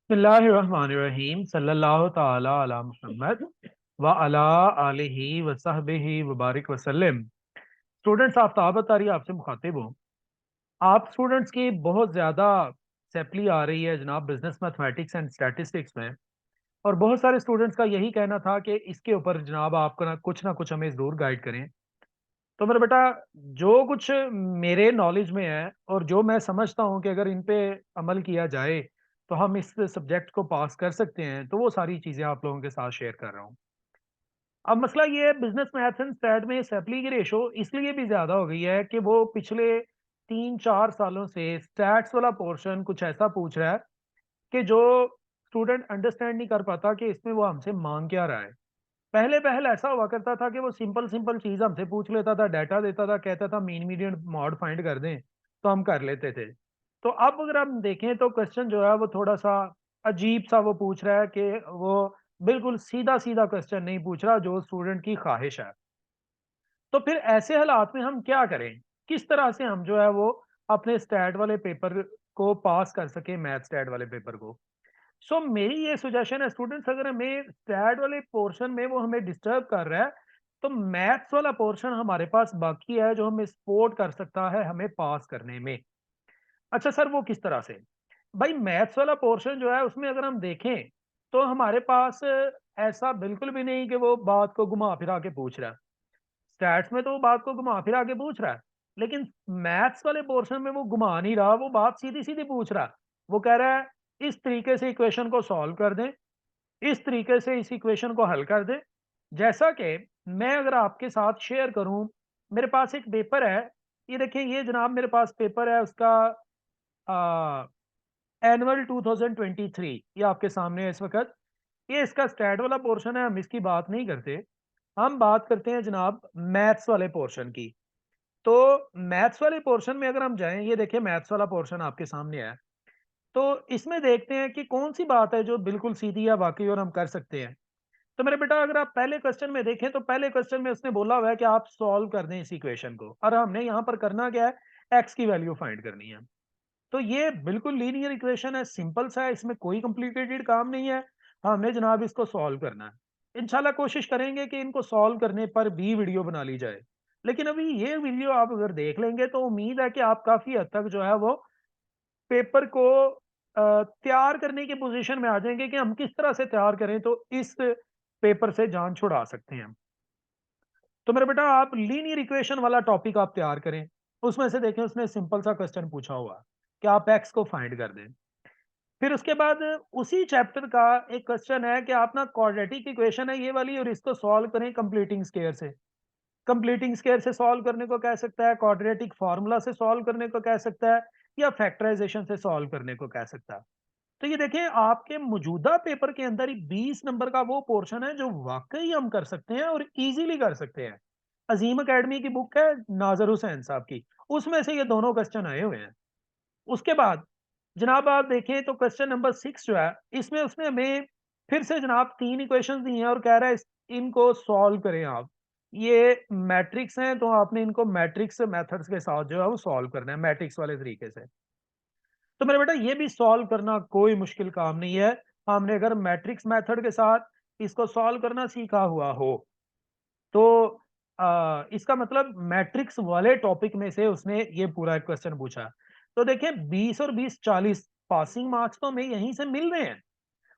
बिस्मिल्लाहिर्रहमानिर्रहीम सल्लल्लाहु ताला अला मुहम्मद व अला आलिहि व सहबिहि व बारिक वसल्लम। स्टूडेंट्स, आफ्ताब तारी आपसे मुखातिब हूँ। आप स्टूडेंट्स की बहुत ज़्यादा सैपली आ रही है जनाब बिजनेस मैथमेटिक्स एंड स्टैटिस्टिक्स में, और बहुत सारे स्टूडेंट्स का यही कहना था कि इसके ऊपर जनाब आप ना कुछ हमें ज़रूर गाइड करें। तो मेरा बेटा, जो कुछ मेरे नॉलेज में है और जो मैं समझता हूँ कि अगर इन पे अमल किया जाए तो हम इस सब्जेक्ट को पास कर सकते हैं, तो वो सारी चीज़ें आप लोगों के साथ शेयर कर रहा हूँ। अब मसला ये है, बिजनेस मैथ्स एंड स्टैट में सैपली की रेशो इसलिए भी ज़्यादा हो गई है कि वो पिछले 3-4 सालों से स्टैट्स वाला पोर्शन कुछ ऐसा पूछ रहा है कि जो स्टूडेंट अंडरस्टैंड नहीं कर पाता कि इसमें वो हमसे मांग क्या रहा है। पहले पहले ऐसा हुआ करता था कि वो सिंपल सिंपल चीज हमसे पूछ लेता था, डाटा देता था, कहता था मीन मीडियन मॉड फाइंड कर दें, तो हम कर लेते थे। तो अब अगर हम देखें तो क्वेश्चन जो है वो थोड़ा सा अजीब सा वो पूछ रहा है कि वो बिल्कुल सीधा सीधा क्वेश्चन नहीं पूछ रहा जो स्टूडेंट की ख्वाहिश है। तो फिर ऐसे हालात में हम क्या करें, किस तरह से हम जो है वो अपने स्टैट वाले पेपर को पास कर सके, मैथ स्टैट वाले पेपर को। मेरी ये सजेशन है स्टूडेंट्स, अगर हमें स्टैट वाले पोर्शन में वो हमें डिस्टर्ब कर रहा है, तो मैथ्स वाला पोर्शन हमारे पास बाकी है जो हमें सपोर्ट कर सकता है हमें पास करने में। अच्छा सर, वो किस तरह से? भाई, मैथ्स वाला पोर्शन जो है उसमें अगर हम देखें तो हमारे पास ऐसा बिल्कुल भी नहीं कि वो बात को घुमा फिरा के पूछ रहा है। स्टैट्स में तो वो बात को घुमा फिरा के पूछ रहा है, लेकिन मैथ्स वाले पोर्शन में वो घुमा नहीं रहा, वो बात सीधी सीधी पूछ रहा है। वो कह रहा है इस तरीके से इक्वेशन को सॉल्व कर दें, इस तरीके से इस इक्वेशन को हल कर दें। जैसा कि मैं अगर आपके साथ शेयर करूं, मेरे पास एक पेपर है। ये देखिए, ये जनाब मेरे पास पेपर है उसका एनुअल 2023, ये आपके सामने है इस वक्त। ये इसका स्टैट वाला पोर्शन है, हम इसकी बात नहीं करते। हम बात करते हैं जनाब मैथ्स वाले पोर्शन की। तो मैथ्स वाले पोर्शन में अगर हम जाएं, ये देखिए मैथ्स वाला पोर्शन आपके सामने है। तो इसमें देखते हैं कि कौन सी बात है जो बिल्कुल सीधी है वाकई और हम कर सकते हैं। तो मेरे बेटा, अगर आप पहले क्वेश्चन में देखें तो पहले क्वेश्चन में उसने बोला हुआ है कि आप सॉल्व कर दें इस इक्वेशन को, और हमने यहाँ पर करना क्या है, एक्स की वैल्यू फाइंड करनी है। तो ये बिल्कुल लीनियर इक्वेशन है, सिंपल सा है, इसमें कोई कॉम्प्लिकेटेड काम नहीं है। हमने जनाब इसको सॉल्व करना है। इंशाल्लाह कोशिश करेंगे कि इनको सॉल्व करने पर भी वीडियो बना ली जाए। लेकिन अभी ये वीडियो आप अगर देख लेंगे तो उम्मीद है कि आप काफी हद तक जो है वो पेपर को तैयार करने की पोजीशन में आ जाएंगे कि हम किस तरह से तैयार करें तो इस पेपर से जान छुड़ा सकते हैं। तो मेरे बेटा, आप लीनियर इक्वेशन वाला टॉपिक आप तैयार करें। उसमें से देखें, उसने सिंपल सा क्वेश्चन पूछा हुआ कि आप एक्स को फाइंड कर दें। फिर उसके बाद उसी चैप्टर का एक क्वेश्चन है कि आप ना क्वाड्रेटिक इक्वेशन है ये वाली, और इसको सॉल्व करें कंप्लीटिंग स्केयर से। कंप्लीटिंग स्केयर से सॉल्व करने को कह सकता है, क्वाड्रेटिक फार्मूला से सॉल्व करने को कह सकता है, या फैक्टराइजेशन से सॉल्व करने को कह सकता है। तो ये देखें, आपके मौजूदा पेपर के अंदर ही 20 नंबर का वो पोर्शन है जो वाकई हम कर सकते हैं और इजीली कर सकते हैं। अजीम एकेडमी की बुक है नाजर हुसैन साहब की, उसमें से ये दोनों क्वेश्चन आए हुए हैं। उसके बाद जनाब आप देखें तो क्वेश्चन नंबर 6 जो है, इसमें उसने हमें फिर से जनाब 3 इक्वेशंस दी हैं और कह रहा है इनको सॉल्व करें आप। ये मैट्रिक्स हैं, तो आपने इनको मैट्रिक्स मेथड्स के साथ जो है वो सॉल्व करना है, मैट्रिक्स वाले तरीके से। तो मेरे बेटा, ये भी सॉल्व करना कोई मुश्किल काम नहीं है। हमने अगर मैट्रिक्स मेथड के साथ इसको सॉल्व करना सीखा हुआ हो तो इसका मतलब मैट्रिक्स वाले टॉपिक में से उसने ये पूरा क्वेश्चन पूछा। तो देखिए, 20 और 20 40 पासिंग मार्क्स तो हमें यहीं से मिल रहे हैं।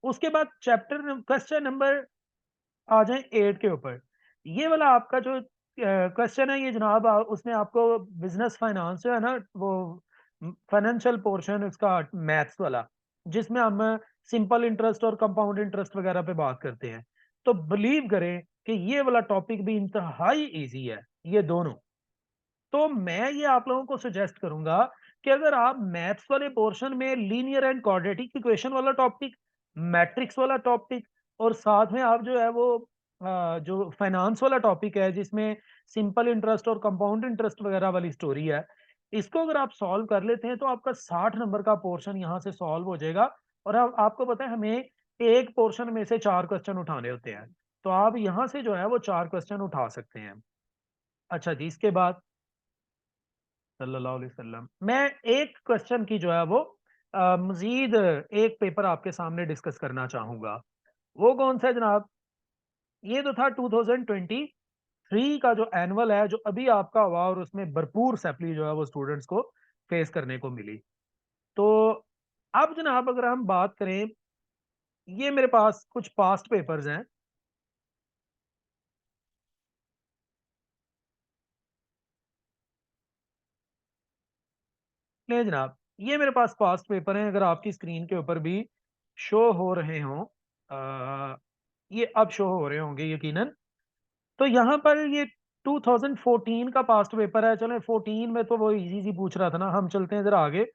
उसके बाद चैप्टर क्वेश्चन नंबर आ जाए 8 के ऊपर। ये वाला आपका जो क्वेश्चन है, ये जनाब उसने आपको बिजनेस फाइनेंस जो है ना वो फाइनेंशियल पोर्शन उसका मैथ्स वाला, जिसमें हम सिंपल इंटरेस्ट और कंपाउंड इंटरेस्ट वगैरह पे बात करते हैं। तो बिलीव करें कि ये वाला टॉपिक भी इंतहाई इजी है, ये दोनों। तो मैं ये आप लोगों को सजेस्ट करूंगा कि अगर आप मैथ्स वाले पोर्शन में लीनियर एंड क्वाड्रेटिक इक्वेशन वाला टॉपिक, मैट्रिक्स वाला टॉपिक, और साथ में आप जो है वो जो फाइनेंस वाला टॉपिक है जिसमें सिंपल इंटरेस्ट और कंपाउंड इंटरेस्ट वगैरह वाली स्टोरी है, इसको अगर आप सॉल्व कर लेते हैं तो आपका 60 नंबर का पोर्शन यहाँ से सॉल्व हो जाएगा। और अब आपको पता है हमें एक पोर्शन में से 4 क्वेश्चन उठाने होते हैं, तो आप यहाँ से जो है वो 4 क्वेश्चन उठा सकते हैं। अच्छा जी, इसके बाद सल्लल्लाहु अलैहि वसल्लम, मैं एक क्वेश्चन की जो है वो मजीद एक पेपर आपके सामने डिस्कस करना चाहूंगा। वो कौन सा है जनाब? ये तो था 2023 का जो एनुअल है, जो अभी आपका हुआ, और उसमें भरपूर सैपली जो है वो स्टूडेंट्स को फेस करने को मिली। तो अब जनाब अगर हम बात करें, ये मेरे पास कुछ पास्ट पेपर्स हैं। नहीं जनाब, ये मेरे पास पास्ट पेपर हैं, अगर आपकी स्क्रीन के ऊपर भी शो हो रहे हों। ये अब शो हो रहे होंगे यकीनन। तो यहाँ पर ये 2014 का पास्ट पेपर है। चलें 14 में तो वो इजी सी पूछ रहा था ना, हम चलते हैं जरा आगे,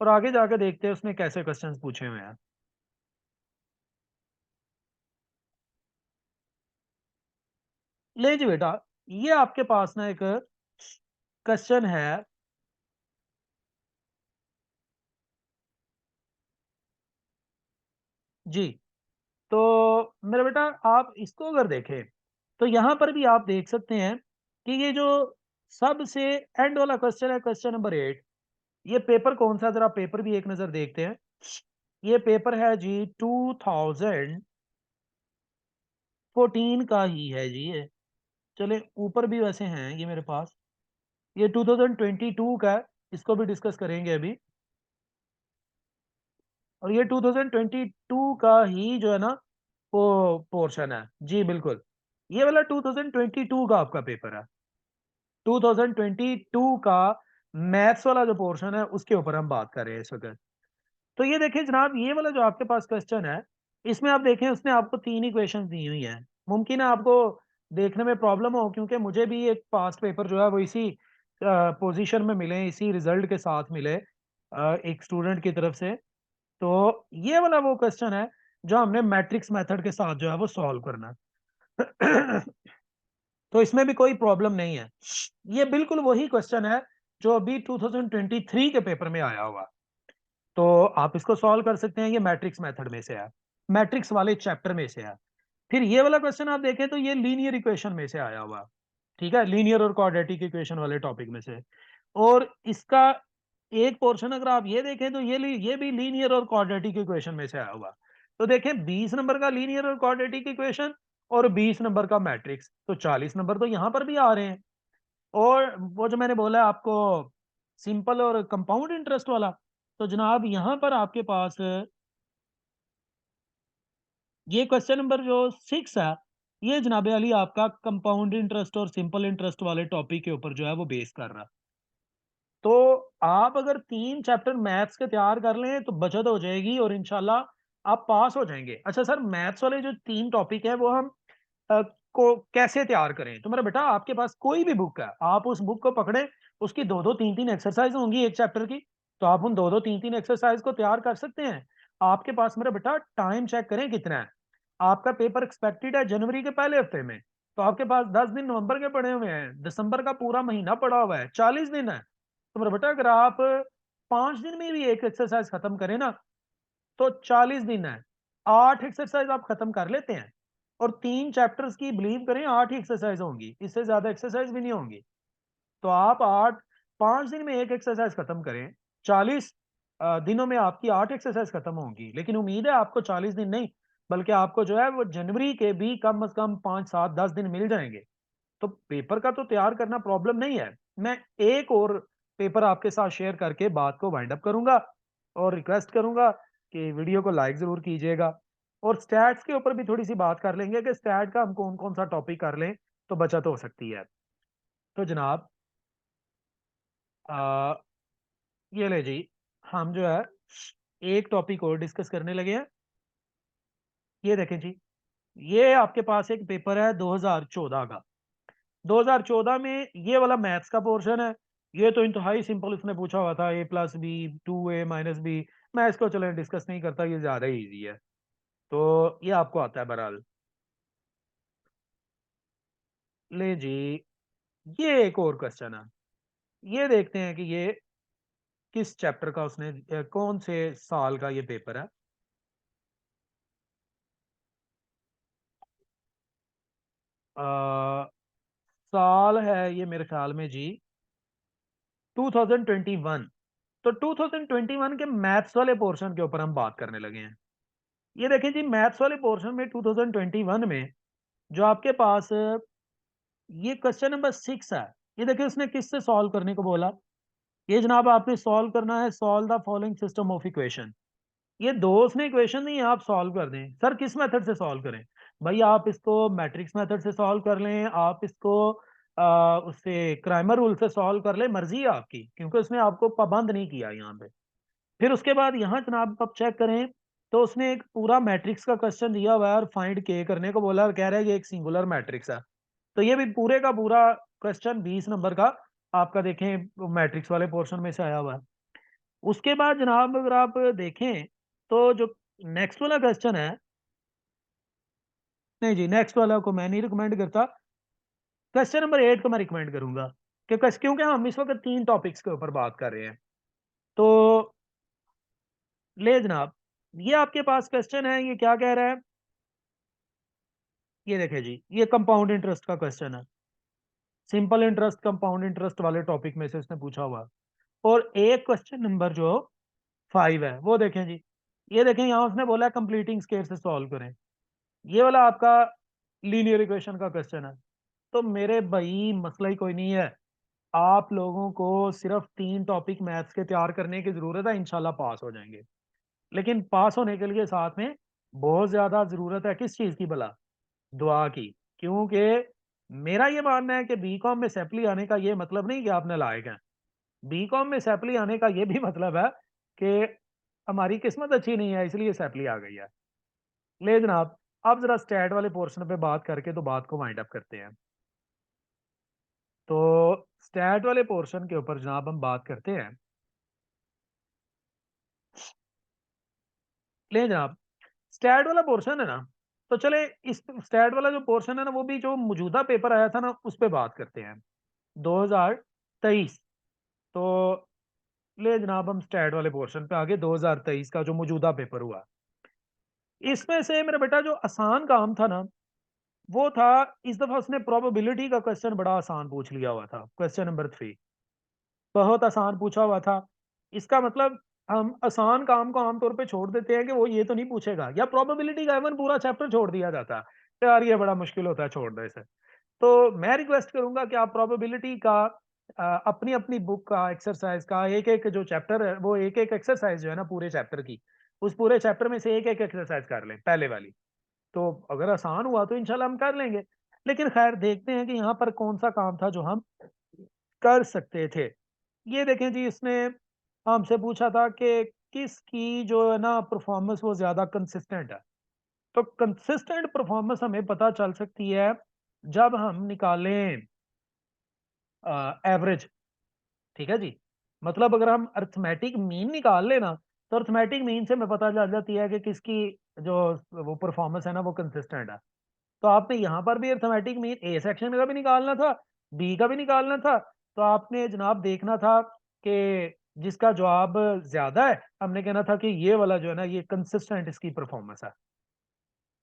और आगे जाके देखते हैं उसने कैसे क्वेश्चंस पूछे हुए हैं। ले जी बेटा, ये आपके पास ना एक क्वेश्चन है। जी, तो मेरा बेटा, आप इसको अगर देखें तो यहाँ पर भी आप देख सकते हैं कि ये जो सबसे एंड वाला क्वेश्चन है, क्वेश्चन नंबर 8, ये पेपर कौन सा, जरा पेपर भी एक नजर देखते हैं। ये पेपर है जी 2014 का ही है जी ये। चले ऊपर भी वैसे हैं ये मेरे पास। ये 2022 का है, इसको भी डिस्कस करेंगे अभी। और ये 2022 का ही जो है ना, वो पोर्शन है जी, बिल्कुल। ये वाला 2022 का आपका पेपर है। 2022 का मैथ्स वाला जो पोर्शन है, उसके ऊपर हम बात कर रहे हैं इस वक्त। तो ये देखिए जनाब, ये वाला जो आपके पास क्वेश्चन है, इसमें आप देखें उसने आपको 3 इक्वेशंस दी हुई हैं। मुमकिन है आपको देखने में प्रॉब्लम हो, क्योंकि मुझे भी एक पास्ट पेपर जो है वो इसी पोजीशन में मिले, इसी रिजल्ट के साथ मिले, एक स्टूडेंट की तरफ से। तो ये वाला वो क्वेश्चन है जो हमने मैट्रिक्स मेथड के साथ जो है वो सॉल्व करना है। तो इसमें भी कोई प्रॉब्लम नहीं है। ये बिल्कुल वही क्वेश्चन है जो अभी 2023 के पेपर में आया हुआ। तो आप इसको सॉल्व कर सकते हैं, ये मैट्रिक्स मेथड में से है, मैट्रिक्स वाले चैप्टर में से है। फिर ये वाला क्वेश्चन आप देखें तो ये लीनियर इक्वेशन में से आया हुआ। ठीक है, लीनियर और क्वाड्रेटिक इक्वेशन वाले टॉपिक में से। और इसका एक पोर्शन अगर आप ये देखें तो ये भी लीनियर और क्वाड्रेटिक इक्वेशन में से आया हुआ। तो देखें 20 नंबर का लीनियर और क्वाड्रेटिक इक्वेशन और 20 नंबर का मैट्रिक्स, तो 40 नंबर तो यहाँ पर भी आ रहे हैं। और वो जो मैंने बोला आपको, सिंपल और कंपाउंड इंटरेस्ट वाला, तो जनाब यहाँ पर आपके पास ये क्वेश्चन नंबर जो 6 है, ये जनाब अली आपका कंपाउंड इंटरेस्ट और सिंपल इंटरेस्ट वाले टॉपिक के ऊपर जो है वो बेस कर रहा है। तो आप अगर 3 चैप्टर मैथ्स के तैयार कर लें तो बचत हो जाएगी, और इंशाल्लाह आप पास हो जाएंगे। अच्छा सर, मैथ्स वाले जो 3 टॉपिक है वो हम को कैसे तैयार करें? तो मेरा बेटा, आपके पास कोई भी बुक है, आप उस बुक को पकड़े, उसकी 2-2 3-3 एक्सरसाइज होंगी एक चैप्टर की, तो आप उन 2-2 3-3 एक्सरसाइज को तैयार कर सकते हैं। आपके पास मेरा बेटा टाइम चेक करें कितना है। आपका पेपर एक्सपेक्टेड है जनवरी के पहले हफ्ते में, तो आपके पास 10 दिन नवंबर के पड़े हुए हैं, दिसंबर का पूरा महीना पड़ा हुआ है, 40 दिन है। तो मेरा बेटा, अगर आप 5 दिन में भी एक एक्सरसाइज खत्म करें ना, तो 40 दिन है, 8 एक्सरसाइज आप खत्म कर लेते हैं। और 3 चैप्टर्स की बिलीव करें 8 ही एक्सरसाइज होंगी, इससे ज्यादा एक्सरसाइज भी नहीं होंगी। तो आप 5 दिन में एक एक्सरसाइज खत्म करें, 40 दिनों में आपकी 8 एक्सरसाइज खत्म होंगी। लेकिन उम्मीद है आपको 40 दिन नहीं, बल्कि आपको जो है वो जनवरी के भी कम से कम 5 7 10 दिन मिल जाएंगे। तो पेपर का तो तैयार करना प्रॉब्लम नहीं है। मैं एक और पेपर आपके साथ शेयर करके बात को वाइंड अप करूंगा, और रिक्वेस्ट करूंगा कि वीडियो को लाइक जरूर कीजिएगा। और स्टैट्स के ऊपर भी थोड़ी सी बात कर लेंगे कि स्टैट का हम कौन कौन सा टॉपिक कर लें तो बचत हो सकती है। तो जनाब, आ, ये ले जी, हम जो है एक टॉपिक और डिस्कस करने लगे हैं। ये देखें जी, ये आपके पास एक पेपर है 2014 का। 2014 में ये वाला मैथ्स का पोर्शन है। ये तो इंतहाई सिंपल इसने पूछा हुआ था, A+B 2A - B। मैं इसको चले डिस्कस नहीं करता, ये ज्यादा ही इजी है। तो ये आपको आता है बहरहाल। ले जी, ये एक और क्वेश्चन है। ये देखते हैं कि ये किस चैप्टर का उसने, कौन से साल का ये पेपर है। आ, साल है ये मेरे ख्याल में जी 2021। तो 2021 के मैथ्स वाले पोर्शन के ऊपर हम बात करने लगे हैं। ये देखें जी, मैथ्स वाले पोर्शन में 2021 में जो आपके पास ये क्वेश्चन नंबर 6 है। ये देखिए उसने किससे सॉल्व करने को बोला। ये जनाब आपने सॉल्व करना है, solve the following system of equation. ये दो उसने इक्वेशन नहीं, आप सॉल्व कर दें। सर किस मेथड से सॉल्व करें? भाई आप इसको मैट्रिक्स मेथड से सॉल्व कर लें, आप इसको उससे क्राइमर रूल से सॉल्व कर लें, मर्जी है आपकी, क्योंकि उसने आपको पाबंद नहीं किया यहाँ पे। फिर उसके बाद यहाँ जनाब आप चेक करें, तो उसने एक पूरा मैट्रिक्स का क्वेश्चन दिया हुआ है और फाइंड के करने को बोला और कह रहा है ये एक सिंगुलर मैट्रिक्स है। तो ये भी पूरे का पूरा क्वेश्चन 20 नंबर का आपका देखें मैट्रिक्स वाले पोर्शन में से आया हुआ है। उसके बाद जनाब अगर आप देखें तो जो नेक्स्ट वाला क्वेश्चन है, नहीं जी नेक्स्ट वाला को मैं नहीं रिकमेंड करता, क्वेश्चन नंबर 8 को मैं रिकमेंड करूंगा। क्योंकि हम इस वक्त 3 टॉपिक्स के ऊपर बात कर रहे हैं। तो ले जनाब, ये आपके पास क्वेश्चन है, ये क्या कह रहा है? ये देखें जी, ये कंपाउंड इंटरेस्ट का क्वेश्चन है। सिंपल इंटरेस्ट कंपाउंड इंटरेस्ट वाले टॉपिक में से उसने पूछा हुआ है। और एक क्वेश्चन नंबर जो 5 है वो देखें जी। ये देखें यहाँ उसने बोला कंप्लीटिंग स्केयर से सॉल्व करें। ये वाला आपका लीनियर इक्वेशन का क्वेश्चन है। तो मेरे भाई मसला ही कोई नहीं है, आप लोगों को सिर्फ 3 टॉपिक मैथ्स के तैयार करने की जरूरत है, इंशाल्लाह पास हो जाएंगे। लेकिन पास होने के लिए साथ में बहुत ज्यादा जरूरत है किस चीज की भला? दुआ की। क्योंकि मेरा ये मानना है कि बीकॉम में सेपली आने का ये मतलब नहीं कि आप नालायक हैं। बीकॉम में सेपली आने का ये भी मतलब है कि हमारी किस्मत अच्छी नहीं है इसलिए सेपली आ गई है। ले जनाब, अब जरा स्टैट वाले पोर्शन पे बात करके तो बात को वाइंड अप करते हैं। तो स्टैट वाले पोर्शन के ऊपर जनाब हम बात करते हैं। ले जनाब, स्टैट वाला पोर्शन है ना, तो चले इस स्टैट वाला जो पोर्शन है ना, वो भी जो मौजूदा पेपर आया था ना उस पे बात करते हैं, 2023। तो ले जनाब हम स्टैट वाले पोर्शन पे आगे, 2023 का जो मौजूदा पेपर हुआ, इसमें से मेरा बेटा जो आसान काम था ना, वो था, इस दफा उसने प्रोबेबिलिटी का क्वेश्चन बड़ा आसान पूछ लिया हुआ था, क्वेश्चन नंबर 3 बहुत आसान पूछा हुआ था। इसका मतलब हम आसान काम को आमतौर पे छोड़ देते हैं कि वो ये तो नहीं पूछेगा, या प्रोबेबिलिटी का इवन पूरा चैप्टर छोड़ दिया जाता है, यार ये बड़ा मुश्किल होता है छोड़ने से। तो मैं रिक्वेस्ट करूंगा कि आप प्रोबेबिलिटी का अपनी अपनी बुक का एक्सरसाइज का एक एक जो चैप्टर है, वो एक एक एक्सरसाइज जो है ना पूरे चैप्टर की, उस पूरे चैप्टर में से एक एक एक्सरसाइज कर लें पहले वाली। तो अगर आसान हुआ तो इंशाल्लाह हम कर लेंगे। लेकिन खैर देखते हैं कि यहाँ पर कौन सा काम था जो हम कर सकते थे। ये देखें जी, इसने हमसे पूछा था कि किसकी जो है ना परफॉर्मेंस वो ज्यादा कंसिस्टेंट है। तो कंसिस्टेंट परफॉर्मेंस हमें पता चल सकती है जब हम निकालें एवरेज। ठीक है जी, मतलब अगर हम अर्थमेटिक मीन निकाल लेना, तो अर्थमेटिक मीन से हमें पता चल जाती है कि किसकी जो वो परफॉर्मेंस है ना वो कंसिस्टेंट है। तो आपने यहाँ पर भी अर्थमेटिक मीन ए सेक्शन का भी निकालना था, बी का भी निकालना था। तो आपने जनाब देखना था कि जिसका जवाब ज्यादा है, हमने कहना था कि ये वाला जो है ना ये कंसिस्टेंट इसकी परफॉर्मेंस है।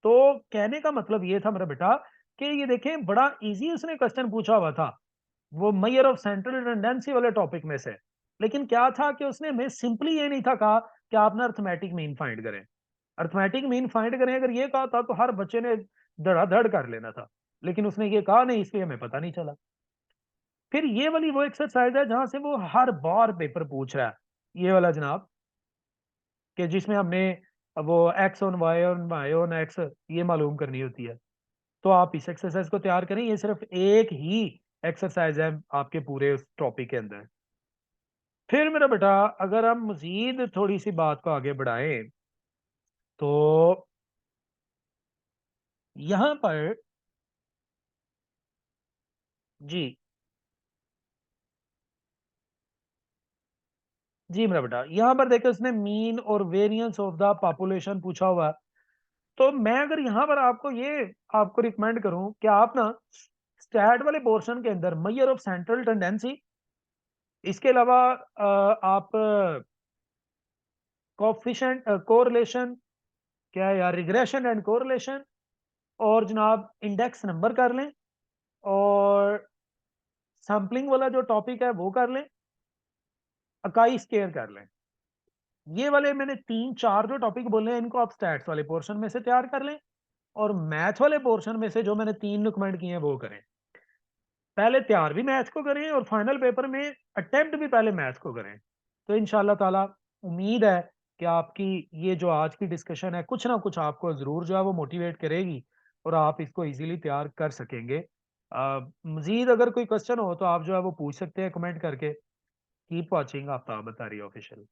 तो कहने का मतलब ये था मेरा बेटा कि ये देखें बड़ा इजी उसने क्वेश्चन पूछा हुआ था, वो मेजर ऑफ सेंट्रल टेंडेंसी वाले टॉपिक में से। लेकिन क्या था कि उसने हमें सिंपली ये नहीं था कहा कि आप ना अर्थमेटिक मीन फाइंड करें। अर्थमेटिक मीन फाइंड करें अगर ये कहा था तो हर बच्चे ने धड़ाधड़ कर लेना था। लेकिन उसने ये कहा नहीं, इसलिए हमें पता नहीं चला। फिर ये वाली वो एक्सरसाइज है जहां से वो हर बार पेपर पूछ रहा है, ये वाला जनाब, कि जिसमें हमने वो x on y on y on x ये मालूम करनी होती है। तो आप इस एक्सरसाइज को तैयार करें, ये सिर्फ एक ही एक्सरसाइज है आपके पूरे उस टॉपिक के अंदर। फिर मेरा बेटा अगर हम मजीद थोड़ी सी बात को आगे बढ़ाएं, तो यहां पर जी, जी मेरा बेटा यहाँ पर देखो उसने मीन और वेरिएंस ऑफ द पॉपुलेशन पूछा हुआ है। तो मैं अगर यहाँ पर आपको ये आपको रिकमेंड करूं कि आप ना स्टैट वाले पोर्शन के अंदर मेजर ऑफ सेंट्रल टेंडेंसी, इसके अलावा आप कोफिशिएंट कोरिलेशन, क्या है यार, रिग्रेशन एंड कोरिलेशन, और जनाब इंडेक्स नंबर कर लें, और सैम्पलिंग वाला जो टॉपिक है वो कर लें। अकाई स्केयर कर लें। ये वाले मैंने 3-4 जो टॉपिक बोले हैं, इनको आप स्टैट्स वाले पोर्शन में से तैयार कर लें और मैथ वाले पोर्शन में से जो मैंने 3 रिकमेंड किए हैं वो करें। पहले तैयार भी मैथ्स को करें और फाइनल पेपर में अटेम्प्ट भी पहले मैथ्स को करें। तो इंशाल्लाह ताला उम्मीद है कि आपकी ये जो आज की डिस्कशन है, कुछ ना कुछ आपको ज़रूर जो है वो मोटिवेट करेगी और आप इसको ईज़िली तैयार कर सकेंगे। मज़ीद अगर कोई क्वेश्चन हो तो आप जो है वो पूछ सकते हैं कमेंट करके। कीप वॉचिंग आफ्ताब बतारी ऑफिशियल।